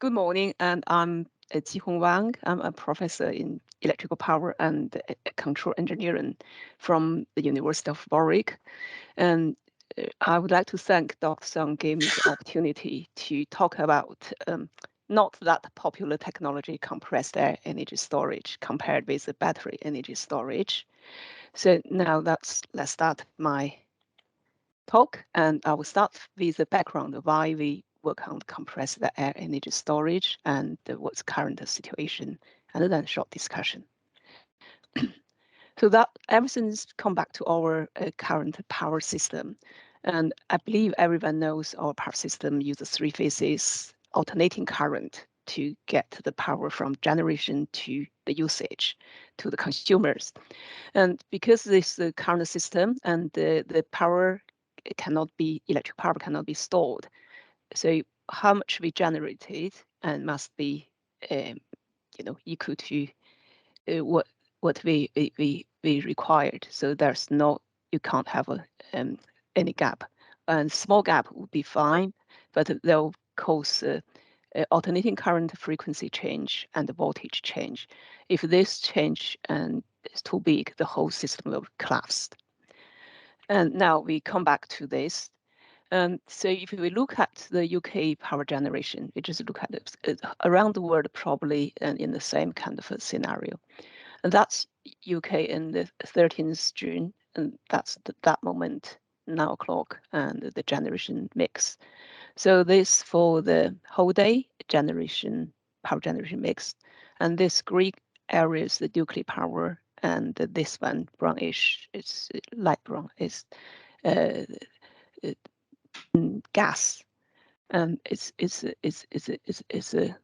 Good morning, and I'm Jihong Wang. I'm a professor in electrical power and control engineering from the University of Warwick. And I would like to thank Dr. Sung gave me the opportunity to talk about not that popular technology, compressed air energy storage, compared with the battery energy storage. So now let's start my talk, and I will start with the background of why we work on compressed air energy storage and what's current situation, and then short discussion. So that everything's come back to our current power system. And I believe everyone knows our power system uses three phases alternating current to get the power from generation to the usage to the consumers. And because this current system and the power electric power cannot be stored. So how much we generated and must be, equal to what we required. So there's you can't have any gap. And small gap would be fine, but they'll cause alternating current frequency change and the voltage change. If this change is too big, the whole system will collapse. And now we come back to this. So if we look at the UK power generation, we just look at it around the world, probably in the same kind of a scenario. And that's UK in the 13th June, and that's that moment, 9 o'clock, and the generation mix. So this for the whole day power generation mix. And this green area is the nuclear power, and this one, brownish, it's light brown, is uh, gas, and it's a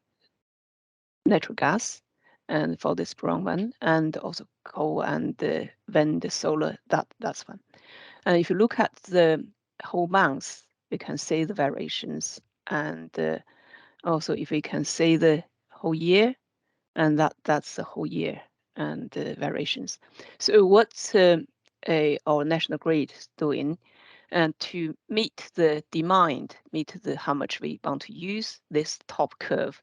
natural gas, and for this brown one, and also coal and wind, solar. That's one. And if you look at the whole month, we can see the variations, and also if we can see the whole year, and that's the whole year and the variations. So what's our national grid doing? And to meet the demand, how much we want to use this top curve,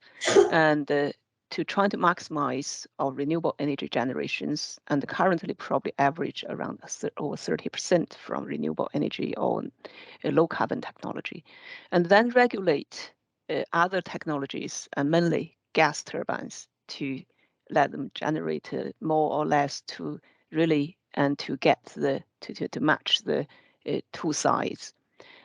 and to try to maximize our renewable energy generations, and currently probably average around over 30% from renewable energy or low carbon technology, and then regulate other technologies, and mainly gas turbines, to let them generate more or less to really and to get to match the two sides.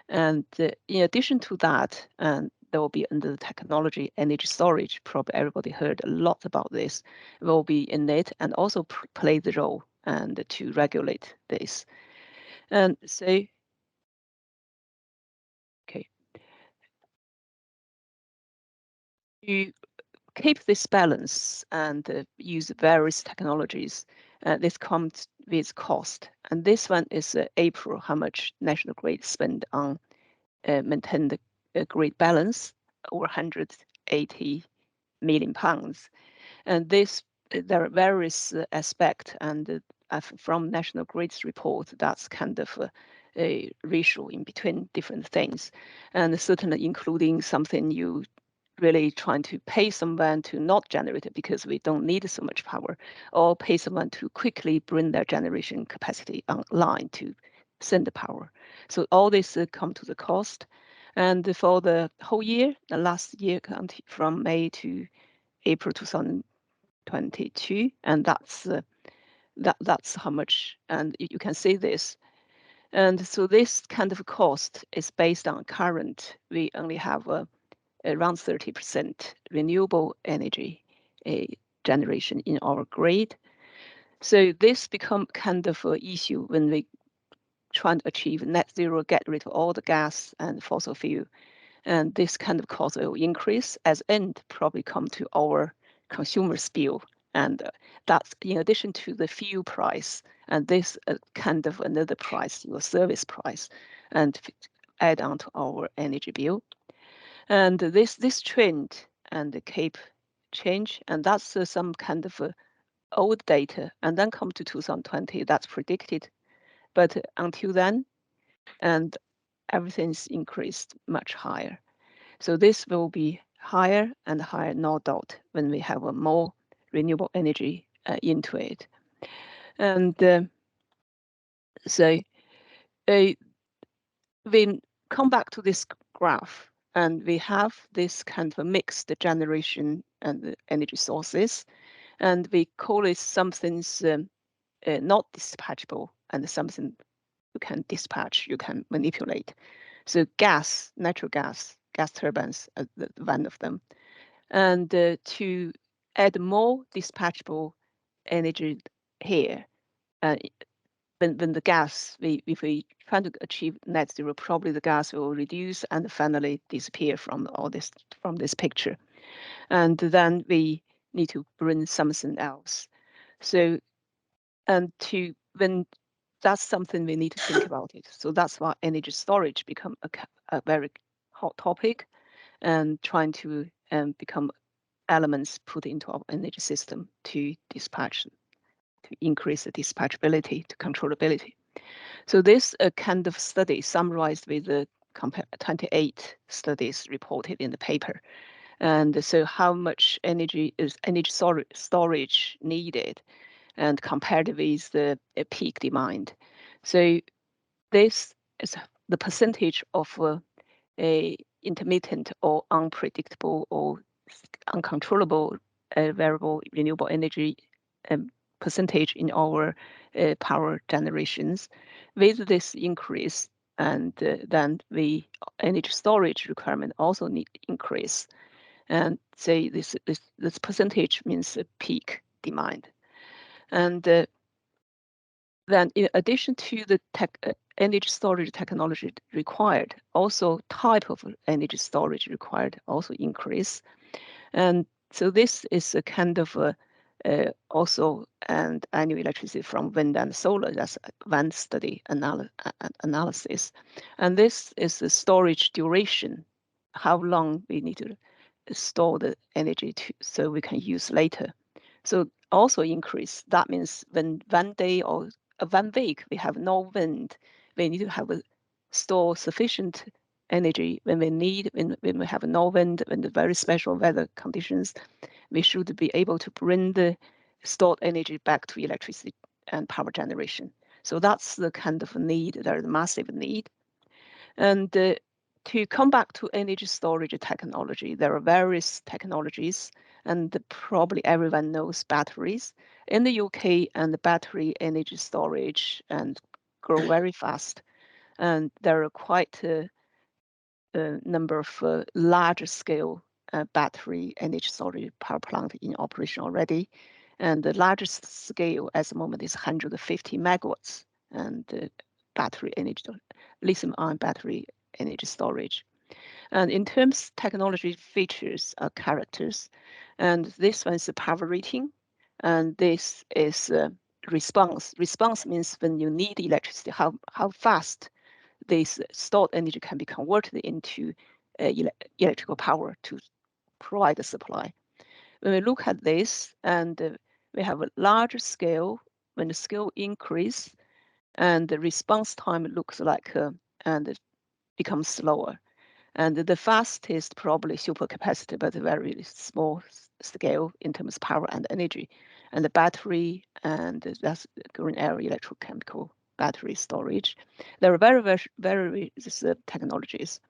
And in addition to that, and there will be under the technology energy storage, probably everybody heard a lot about this, will be in it and also play the role and to regulate this. And so, okay, to keep this balance and use various technologies, this comes with cost. And this one is April, how much National Grid spend on maintain the grid balance, over 180 million pounds. And this, there are various aspects, and from National Grid's report, that's kind of a ratio in between different things, and certainly including something you really trying to pay someone to not generate it because we don't need so much power, or pay someone to quickly bring their generation capacity online to send the power. So all this come to the cost. And for the whole year, the last year from May to April 2022, and that's how much, and you can see this. And so this kind of cost is based on current. We only have around 30% renewable energy generation in our grid. So this become kind of an issue when we try to achieve net zero, get rid of all the gas and fossil fuel. And this kind of cost will increase as end probably come to our consumer's bill. And that's in addition to the fuel price, and this kind of another price, your service price, and add on to our energy bill. And this trend and keep change, and that's some kind of old data, and then come to 2020, that's predicted. But until then, and everything's increased much higher. So this will be higher and higher, no doubt, when we have a more renewable energy into it. And so we come back to this graph, and we have this kind of a mixed generation and energy sources, and we call it something's not dispatchable and something you can dispatch, you can manipulate. So gas, natural gas turbines, one of them. And to add more dispatchable energy here, when the gas, if we try to achieve net zero, probably the gas will reduce and finally disappear from this picture. And then we need to bring something else. So, and when that's something we need to think about it. So that's why energy storage become a very hot topic, and trying to become elements put into our energy system to dispatch, to increase the dispatchability, to controllability. So this kind of study summarized with the 28 studies reported in the paper. And so how much energy storage needed, and compared with the peak demand. So this is the percentage of a intermittent or unpredictable or uncontrollable variable renewable energy percentage in our power generations. With this increase, and then the energy storage requirement also need increase. And say this percentage means peak demand. And then in addition to the energy storage technology required, also type of energy storage required also increase. And so this is a kind of also and annual electricity from wind and solar. That's one study analysis. And this is the storage duration, how long we need to store the energy so we can use later. So also increase. That means when 1 day or 1 week we have no wind, we need to have store sufficient energy when when we have no wind, when the very special weather conditions, we should be able to bring the stored energy back to electricity and power generation. So that's the kind of need. There's a massive need. And to come back to energy storage technology, there are various technologies, and probably everyone knows batteries. In the UK, and the battery energy storage and grow very fast. And there are quite a number of larger scale battery energy storage power plant in operation already. And the largest scale at the moment is 150 megawatts, and battery energy, lithium-ion battery energy storage. And in terms technology features, characters, and this one is the power rating, and this is response. Response means when you need electricity, how fast this stored energy can be converted into electrical power to provide the supply. When we look at this, and we have a larger scale, when the scale increase, and the response time looks like and it becomes slower. And the fastest probably supercapacitor, but a very small scale in terms of power and energy. And the battery, and that's green area electrochemical battery storage. There are very technologies.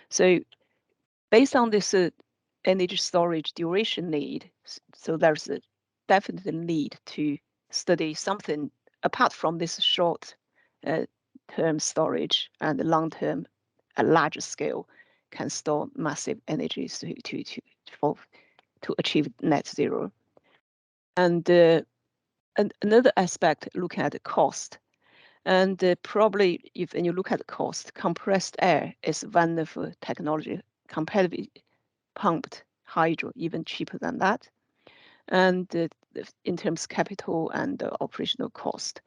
So based on this energy storage duration need, so there's a definite need to study something apart from this short term storage, and the long term, a larger scale can store massive energies to achieve net zero. And another aspect, looking at the cost. And probably when you look at the cost, compressed air is one of technology compared with pumped hydro, even cheaper than that. And in terms of capital and operational cost.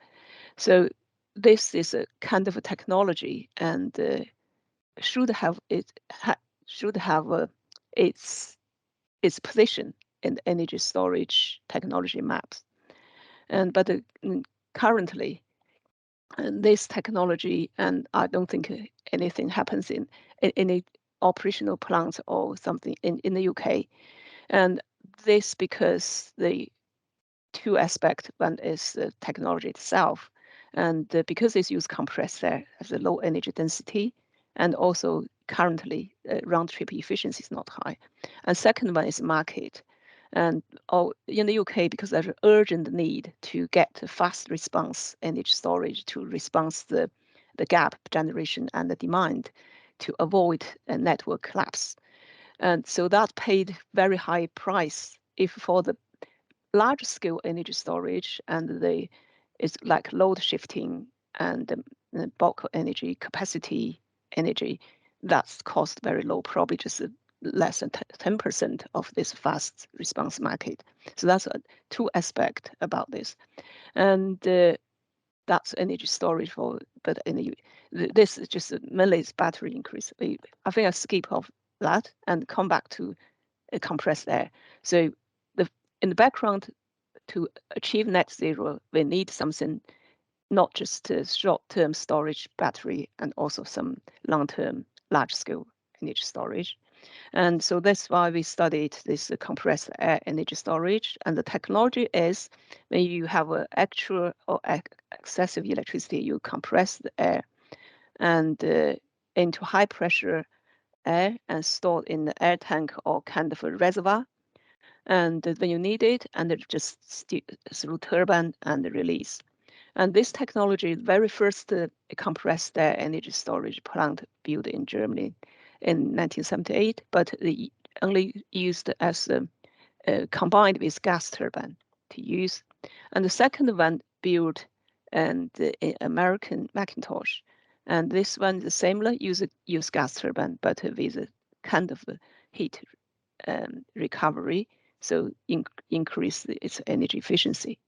So this is a kind of a technology, and should have its position in the energy storage technology maps. And but currently, this technology, and I don't think anything happens in any operational plant or something in the UK. And this because the two aspects. One is the technology itself, and because it's used compressed air has a low energy density, and also currently round trip efficiency is not high. And second one is market. And in the UK, because there's an urgent need to get a fast response energy storage to response the gap generation and the demand to avoid a network collapse. And so that paid very high price if for the large scale energy storage and it's like load shifting and bulk energy, capacity energy, that's cost very low, probably just less than 10% of this fast response market. So that's two aspects about this. And that's energy storage for, but this is just mainly is battery increase. I think I skip off that and come back to compressed air. So in the background, to achieve net zero, we need something not just short-term storage battery and also some long-term large-scale energy storage. And so that's why we studied this compressed air energy storage. And the technology is when you have an actual or excessive electricity, you compress the air and into high pressure air and stored in the air tank or kind of a reservoir. And when you need it, and it just through turbine and release. And this technology, very first compressed air energy storage plant built in Germany in 1978, but only used as combined with gas turbine to use. And the second one built and American Macintosh. And this one is similar, use gas turbine, but with a kind of heat recovery, so increase its energy efficiency.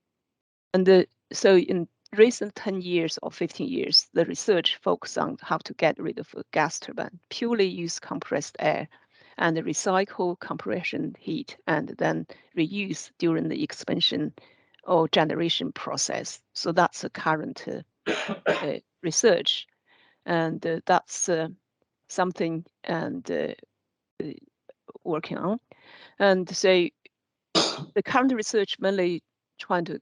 And so in recent 10 years or 15 years, the research focused on how to get rid of a gas turbine, purely use compressed air and recycle compression heat and then reuse during the expansion or generation process. So that's the current research. And that's something and working on. And so the current research mainly trying to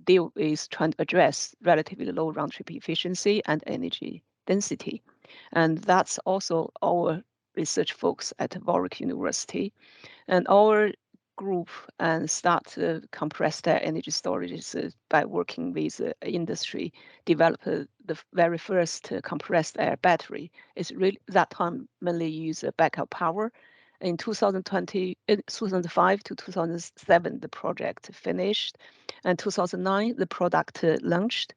deal with trying to address relatively low round trip efficiency and energy density. And that's also our research folks at Warwick University. And our group and start compressed air energy storage by working with industry, develop the very first compressed air battery. It's really that time mainly use backup power. In 2005 to 2007, the project finished, and 2009 the product launched.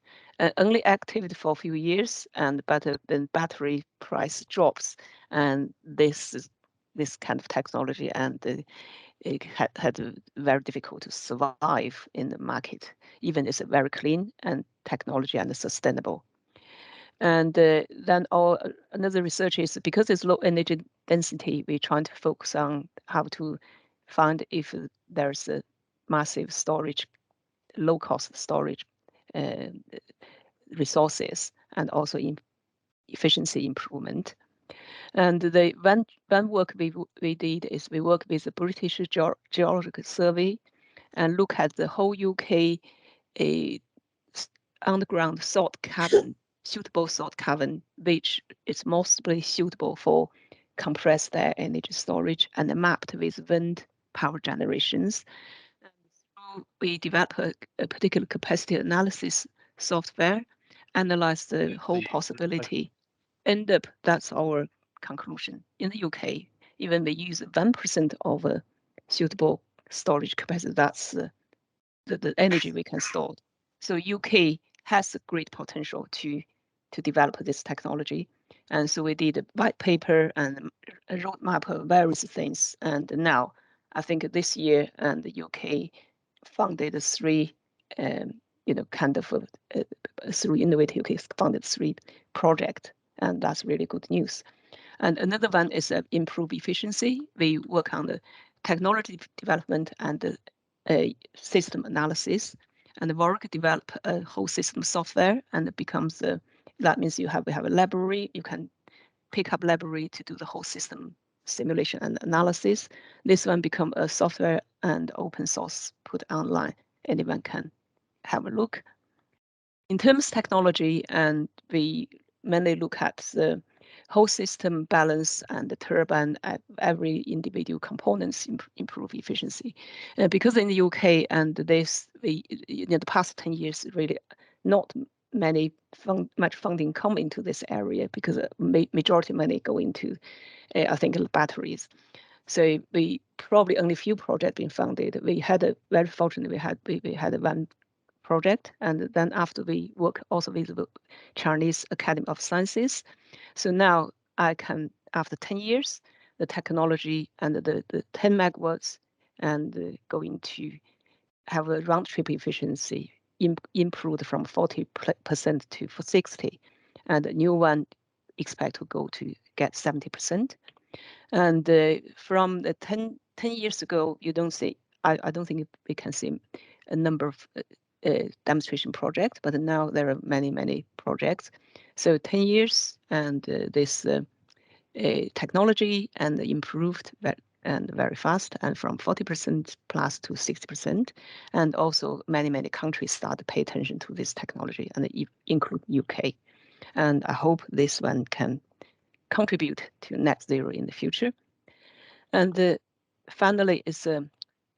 Only active for a few years, but then battery price drops, and this kind of technology and it had very difficult to survive in the market, even it's very clean and technology and sustainable. And then another research is because it's low energy density, we're trying to focus on how to find if there's a massive storage, low cost storage resources, and also in efficiency improvement. And the one work we did is we work with the British Geological Survey and look at the whole UK underground salt cavern, suitable salt cavern, which is mostly suitable for compressed air energy storage and mapped with wind power generations. And so we develop a particular capacity analysis software, analyze the whole possibility. End up, that's our conclusion. In the UK, even we use 1% of a suitable storage capacity, that's the energy we can store. So UK has a great potential to develop this technology. And so we did a white paper and a roadmap of various things. And now I think this year and the UK funded three, kind of through Innovative UK funded three projects. And that's really good news. And another one is improve efficiency. We work on the technology development and the system analysis. And Warwick develop a whole system software, and it becomes that means we have a library. You can pick up library to do the whole system simulation and analysis. This one become a software and open source put online. Anyone can have a look. In terms of technology, and we mainly look at the whole system balance and the turbine at every individual components improve efficiency. Because in the UK and this, in the past 10 years, really not much funding come into this area because majority money go into, I think, batteries. So we probably only few projects being funded. We had very fortunately we had one project, and then after we work also with the Chinese Academy of Sciences. So now I can, after 10 years, the technology and the 10 megawatts and going to have a round trip efficiency improved from 40% to 60%. And the new one expect to go to get 70%. And from the 10 years ago, you don't see, I don't think we can see a number of demonstration projects, but now there are many projects. So 10 years and this technology and improved and very fast, and from 40% plus to 60%. And also many countries start to pay attention to this technology, and include UK. And I hope this one can contribute to net zero in the future. And finally is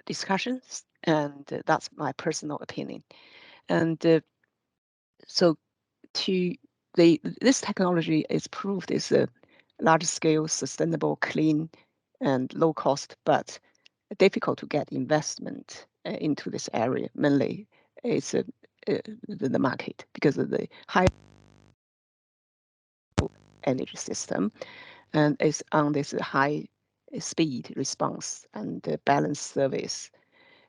discussions, and that's my personal opinion. And so this technology is proved is a large scale, sustainable, clean, and low cost, but difficult to get investment into this area. Mainly, it's the market because of the high energy system, and it's on this high speed response and balance service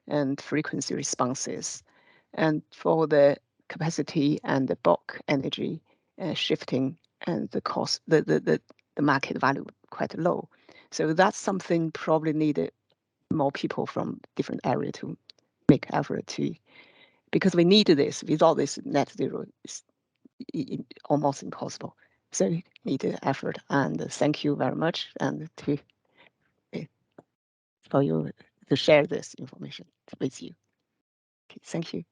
and frequency responses. And for the capacity and the bulk energy shifting and the cost, the market value quite low. So that's something probably needed more people from different area to make effort to, because we need this. Without this, net zero is almost impossible. So we need effort, and thank you very much, and for you to share this information with you. Okay, thank you.